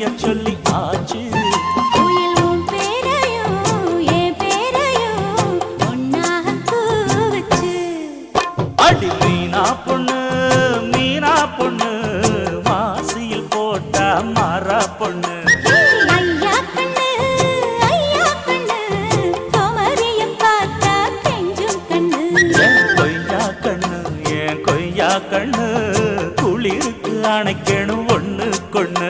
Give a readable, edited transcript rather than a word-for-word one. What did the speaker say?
செய்ய சொல்லி ஆச்சு. அடி மீனா பொண்ணு மீனா பொண்ணு மாசியில் போட்டா மாறா பொண்ணு. கொய்யா கண்ணு குளிருக்கு அணைக்கணும் ஒண்ணு கொண்ணு.